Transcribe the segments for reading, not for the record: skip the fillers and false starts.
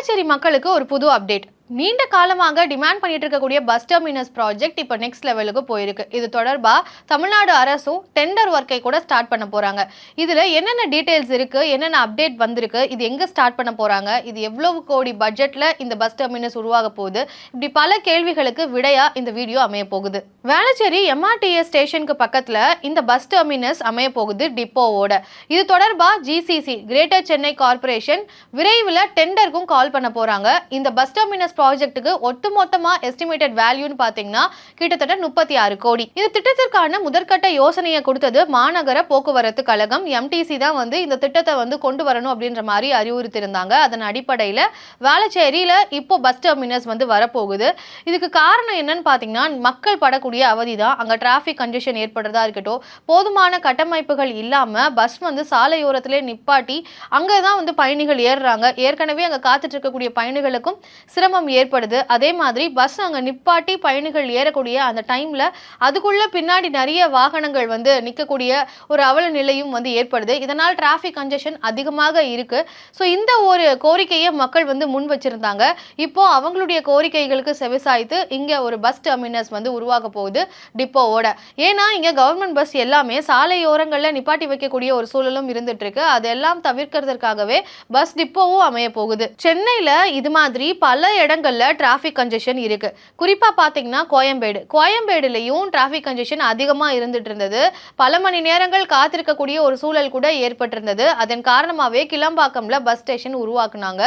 வேளச்சேரி மக்களுக்கு ஒரு புது அப்டேட். நீண்ட காலமாக டிமாண்ட் பண்ணிட்டு இருக்கக்கூடிய பஸ் டெர்மினஸ் ப்ராஜெக்ட் இப்போ நெக்ஸ்ட் லெவலுக்கு போயிருக்கு. இது தொடர்பா தமிழ்நாடு அரசும் டெண்டர் ஒர்க்கை கூட ஸ்டார்ட் பண்ண போறாங்க. இதுல என்னென்ன டீடைல்ஸ் இருக்கு, என்னென்ன அப்டேட் வந்திருக்கு, இது எங்க ஸ்டார்ட் பண்ண போறாங்க, இது எவ்வளவு கோடி பட்ஜெட்ல இந்த பஸ் டெர்மினஸ் உருவாக போகுது, இப்படி பல கேள்விகளுக்கு விடையா இந்த வீடியோ அமைய போகுது. வேளச்சேரி MRTS ஸ்டேஷனுக்கு பக்கத்துல இந்த பஸ் டெர்மினஸ் அமைய போகுது டிப்போவோட. இது தொடர்பா GCC கிரேட்டர் சென்னை கார்ப்பரேஷன் விரைவில் டெண்டருக்கும் கால் பண்ண போறாங்க. இந்த பஸ் டெர்மினஸ் ப்ராஜெக்ட்டுக்கு ஒட்டுமொத்தமா எஸ்டிமேட்டட் வேல்யூன்னு பாத்தீங்கன்னா கிட்டத்தட்ட 36 கோடி. இந்த திட்டத்திற்கான முதற்கட்ட யோசனையை கொடுத்தது மாநகர போக்குவரத்து கழகம் MTC தான் இந்த திட்டத்தை கொண்டு வரணும் அப்படின்ற மாதிரி அறிவுறுத்தியிருந்தாங்க. அதன் அடிப்படையில் வேளச்சேரியில இப்போ பஸ் டெர்மினஸ் வரப்போகுது. இதுக்கு காரணம் என்னன்னு பாத்தீங்கன்னா மக்கள் படக்கூடிய அவதி தான். அங்க டிராபிக் கன்ஜெஷன் ஏற்படுறதா இருக்கட்டும், போதுமான கட்டமைப்புகள் இல்லாம பஸ் சாலையோரத்திலே நிப்பாட்டி அங்கதான் பயணிகள் ஏறுறாங்க. ஏற்கனவே அங்க காத்துட்டு இருக்கக்கூடிய பயணிகளுக்கும் சிரமம் ஏற்படுது. அதே மாதிரி பஸ் அங்க நிப்பாட்டி பயணிகள் ஏறக்கூடிய அந்த டைம்ல அதுக்குள்ள பின்னாடி நிறைய வாகனங்கள் நிற்கக்கூடிய ஒரு அவல நிலையும் ஏற்படுது. இதனால் டிராபிக் கன்ஜெஷன் அதிகமாக இருக்கு. ஸோ இந்த ஒரு கோரிக்கையை மக்கள் முன் வச்சிருந்தாங்க. இப்போ அவங்களுடைய கோரிக்கைகளுக்கு செவிசாய்த்து இங்க ஒரு பஸ் டெர்மினஸ் உருவாக போகுது டிப்போவோட. ஏன்னா இங்க கவர்மெண்ட் பஸ் எல்லாமே சாலையோரங்கள்ல நிப்பாட்டி வைக்கக்கூடிய ஒரு சூழலும் இருந்துட்டு இருக்கு. அதெல்லாம் தவிர்க்கிறதுக்காகவே பஸ் டிப்போவும் அமைய போகுது. சென்னையில இது மாதிரி பல இடங்கள்ல டிராபிக் கன்ஜெஷன் இருக்கு. குறிப்பா பாத்தீங்கன்னா கோயம்பேடுலயும் டிராபிக் கன்ஜெஷன் அதிகமா இருந்துட்டு இருந்தது. பல மணி நேரங்கள் காத்திருக்கக்கூடிய ஒரு சூழல் கூட ஏற்பட்டிருந்தது. அதன் காரணமாவே கிளம்பாக்கம்ல பஸ் ஸ்டேஷன் உருவாக்குனாங்க.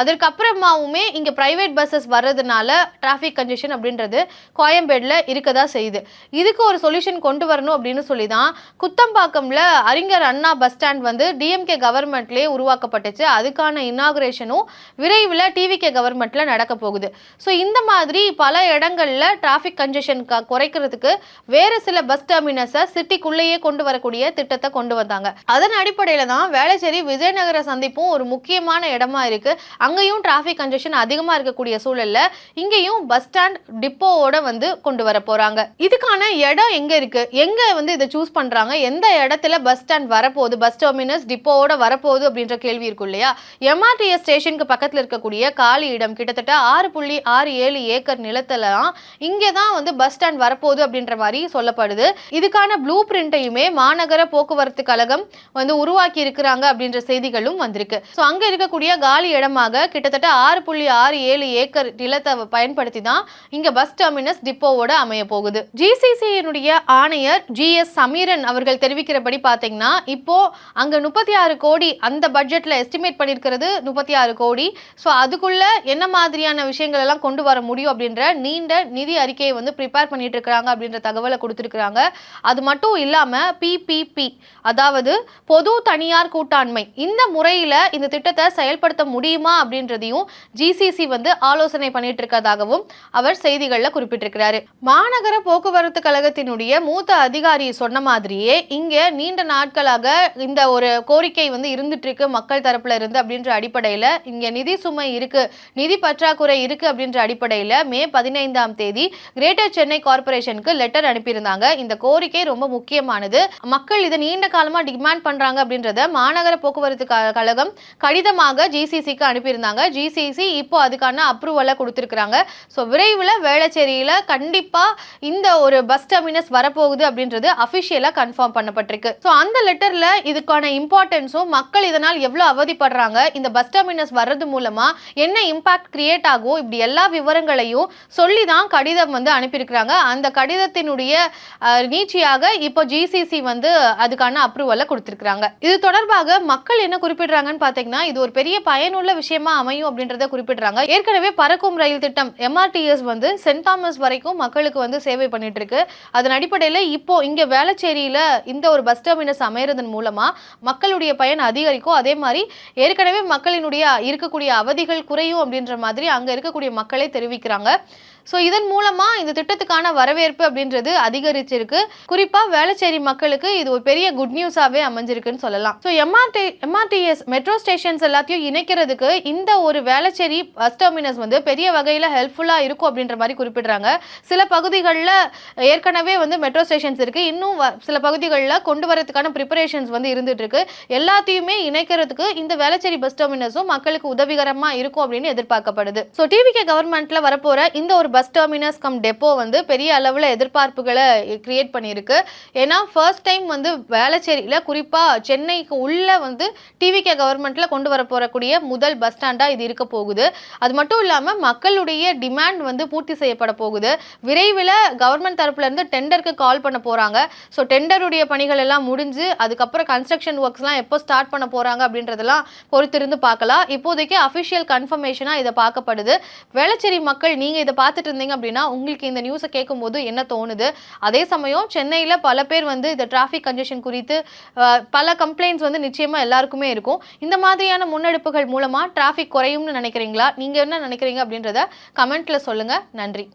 அதற்கப்புறமாவுமே இங்க பிரைவேட் பஸ்ஸஸ் வர்றதுனால டிராபிக் கன்ஜெஷன் அப்படின்றது கோயம்பேடுல இருக்கதா செய்யுது. இதுக்கு ஒரு சொல்யூஷன் கொண்டு வரணும் அப்படின்னு சொல்லிதான் குத்தம்பாக்கம்ல அறிஞர் அண்ணா பஸ் ஸ்டாண்ட் DMK கவர்மெண்ட்லயே உருவாக்கப்பட்டுச்சு. அதுக்கான இனாகுரேஷனும் விரைவில் TVK கவர்மெண்ட்ல நடக்க போகுது. ஸோ இந்த மாதிரி பல இடங்கள்ல டிராபிக் கன்ஜெஷன் குறைக்கிறதுக்கு வேறு சில பஸ் டெர்மினஸை சிட்டிக்குள்ளேயே கொண்டு வரக்கூடிய திட்டத்தை கொண்டு வந்தாங்க. அதன் அடிப்படையில தான் வேளச்சேரி விஜயநகர சந்திப்பும் ஒரு முக்கியமான இடமா இருக்கு. அங்கேயும் டிராபிக் கன்ஜெஷன் அதிகமா இருக்கக்கூடிய சூழல்ல இங்கேயும் பஸ் ஸ்டாண்ட் டிப்போவோட கொண்டு வர போறாங்க. இதுக்கான இடம் எங்க இருக்கு, எங்க இதை சூஸ் பண்றாங்க, எந்த இடத்துல பஸ் ஸ்டாண்ட் வரப்போகுது, பஸ் டெர்மினஸ் டிப்போவோட வரப்போகுது அப்படின்ற கேள்வி இருக்கும் இல்லையா. MRTS ஸ்டேஷனுக்கு பக்கத்துல இருக்கக்கூடிய காலி இடம் கிட்டத்தட்ட 6.67 ஏக்கர் நிலத்துல இங்கதான் பஸ் ஸ்டாண்ட் வரப்போகுது அப்படின்ற மாதிரி சொல்லப்படுது. இதுக்கான ப்ளூ பிரிண்டையுமே மாநகர போக்குவரத்து கழகம் உருவாக்கி இருக்கிறாங்க அப்படின்ற செய்திகளும் வந்திருக்கு. ஸோ அங்க இருக்கக்கூடிய காலி இடமாக கிட்டத்தட்ட 6.67 ஏக்கர் நிலத்தை பயன்படுத்தி தான் இங்க பஸ் டெர்மினஸ் டிப்போவோட அமைய போகுது. GCC-யினுடைய ஆணையர் GS சமீரன் அவர்கள் தெரிவிக்கிறபடி பாத்தீங்கன்னா இப்போ அங்க 36 கோடி அந்த பட்ஜெட்ல எஸ்டிமேட் பண்ணிருக்கிறது 36 கோடி. ஸோ அதுக்குள்ள என்ன மாதிரியான விஷயங்கள் எல்லாம் கொண்டு வர முடியும் அப்படின்ற நீண்ட நிதி அறிக்கையை ப்ரிப்பேர் பண்ணிட்டு இருக்காங்க அப்படின்ற தகவலை கொடுத்திருக்காங்க. அது மட்டும் இல்லாம PPP அதாவது பொது தனியார் கூட்டாண்மை இந்த முறையில இந்த திட்டத்தை செயல்படுத்த முடியுமா அப்படின்றதையும் GCC ஆலோசனை பண்ணிட்டு இருக்கதாகவும் அவர் செய்திகள்ல குறிப்பிட்டிருக்கிறாரு. மாநகர போக்குவரத்து கழகத்தினுடைய மூத்த அதிகாரி சொன்ன மாதிரியே இங்க நீண்ட நாட்களாக இந்த ஒரு கோரிக்கை இருந்துட்டு இருக்கு மக்கள் தரப்புல இருந்து அப்படின்ற அடிப்படையில இங்க நிதி சுமை இருக்கு, நிதி பற்றாக்குறை இருக்கு அப்படின்ற அடிப்படையில் மே 15ஆம் தேதி கிரேட்டர் சென்னை கார்ப்பரேஷனுக்கு லெட்டர் அனுப்பியிருந்தாங்க. இந்த கோரிக்கை ரொம்ப முக்கியமானது, மக்கள் இதை நீண்ட காலமா டிமாண்ட் பண்றாங்க அப்படின்றத மாநகர போக்குவரத்து கழகம் கடிதமாக GCC-க்கு அனுப்பியிருந்தாங்க. GCC இப்போ அதுக்கான அப்ரூவலை கொடுத்திருக்காங்க. ஸோ விரைவில் வேளச்சேரியில கண்டிப்பா இந்த ஒரு பஸ் டெர்மினஸ் வரப்போகுது அப்படின்றது அபிஷியலா கன்ஃபார்ம் பண்ணப்பட்டிருக்கு. ஸோ அந்த லெட்டர்ல இதுக்கான இம்பார்ட்டன்ஸும் மக்கள் இதனால் எவ்வளவு அவதிப்படுறாங்க, இந்த பஸ் டெர்மினஸ் வர்றது மூலமா என்ன இம்பாக்ட் கிரியேட் ஆகும், இப்படி எல்லா விவரங்களையும் சொல்லி தான் கடிதம் அனுப்பியிருக்கிறாங்க. அந்த கடிதத்தினுடைய நீட்சியாக இப்போ GCC அதுக்கான அப்ரூவலை கொடுத்திருக்காங்க. இது தொடர்பாக மக்கள் என்ன குறிப்பிடுறாங்கன்னு பாத்தீங்கன்னா இது ஒரு பெரிய பயனுள்ள விஷயமா அமையும் அப்படின்றத குறிப்பிடுறாங்க. ஏற்கனவே பறக்கும் ரயில் திட்டம் MRTS சென்ட் தாமஸ் வரைக்கும் மக்களுக்கு சேவை பண்ணிட்டு இருக்கு. அதன் அடிப்படையில் இப்போ இங்க வேளச்சேரியில இந்த ஒரு பஸ் டெர்மினஸ் அமையறதன் மூலமா மக்களுடைய பயன் அதிகரிக்கும். அதே மாதிரி ஏற்கனவே மக்களினுடைய இருக்கக்கூடிய அவதிகள் குறையும் அப்படின்ற மாதிரி அங்க இருக்கக்கூடிய மக்களே தெரிவிக்கிறாங்க. ஸோ இதன் மூலமா இந்த திட்டத்துக்கான வரவேற்பு அப்படின்றது அதிகரிச்சிருக்கு. குறிப்பா வேளச்சேரி மக்களுக்கு இது ஒரு பெரிய குட் நியூஸாவே அமைஞ்சிருக்குன்னு சொல்லலாம். ஸோ எம்ஆர்டிஎஸ் மெட்ரோ ஸ்டேஷன்ஸ் எல்லாத்தையும் இணைக்கிறதுக்கு இந்த ஒரு வேளச்சேரி பஸ் டெர்மினஸ் வந்து பெரிய வகையில் ஹெல்ப்ஃபுல்லாக இருக்கும் அப்படின்ற மாதிரி குறிப்பிடுறாங்க. சில பகுதிகளில் ஏற்கனவே வந்து மெட்ரோ ஸ்டேஷன்ஸ் இருக்கு, இன்னும் சில பகுதிகளில் கொண்டு வரதுக்கான ப்ரிப்பரேஷன்ஸ் வந்து இருந்துட்டு இருக்கு. எல்லாத்தையுமே இணைக்கிறதுக்கு இந்த வேளச்சேரி பஸ் டெர்மினஸும் மக்களுக்கு உதவிகரமாக இருக்கும் அப்படின்னு எதிர்பார்க்கப்படுது. ஸோ டிவிகே கவர்மெண்ட்ல வரப்போற இந்த ஒரு பஸ் டெர்மினஸ் கம் டெப்போ வந்து பெரிய அளவில் எதிர்பார்ப்புகளை கிரியேட் பண்ணியிருக்கு. ஏன்னா ஃபர்ஸ்ட் டைம் வந்து வேளச்சேரியில் குறிப்பாக சென்னைக்கு உள்ள வந்து டிவிகே கவர்மெண்ட்ல கொண்டு வர போறக்கூடிய முதல் பஸ் ஸ்டாண்டா இது இருக்க போகுது. அது மட்டும் இல்லாமல் மக்களுடைய டிமாண்ட் வந்து பூர்த்தி செய்யப்பட போகுது. விரைவில் கவர்மெண்ட் தரப்புல இருந்து டெண்டருக்கு கால் பண்ண போறாங்க. ஸோ டெண்டருடைய பணிகள் எல்லாம் முடிஞ்சு அதுக்கப்புறம் கன்ஸ்ட்ரக்ஷன் ஒர்க்ஸ்லாம் எப்போ ஸ்டார்ட் பண்ண போறாங்க அப்படின்றதெல்லாம் பொறுத்திருந்து பார்க்கலாம். இப்போதைக்கு அஃபிஷியல் கன்ஃபர்மேஷனா இதை பார்க்கப்படுது. வேளச்சேரி மக்கள் நீங்க இதை பார்த்துட்டு இருந்தீங்க அப்படின்னா உங்களுக்கு இந்த நியூஸை கேட்கும்போது என்ன தோணுது? அதே சமயம் சென்னையில் பல பேர் வந்து இந்த டிராஃபிக் கன்ஜெஷன் குறித்து பல கம்ப்ளைண்ட்ஸ் வந்து நிச்சயமா எல்லாருக்குமே இருக்கும். இந்த மாதிரியான முன்னெடுப்புகள் மூலமா டிராஃபிக் குறையும்னு நினைக்கிறீங்களா? நீங்க என்ன நினைக்கிறீங்க அப்படின்றத கமெண்ட்ல சொல்லுங்க. நன்றி.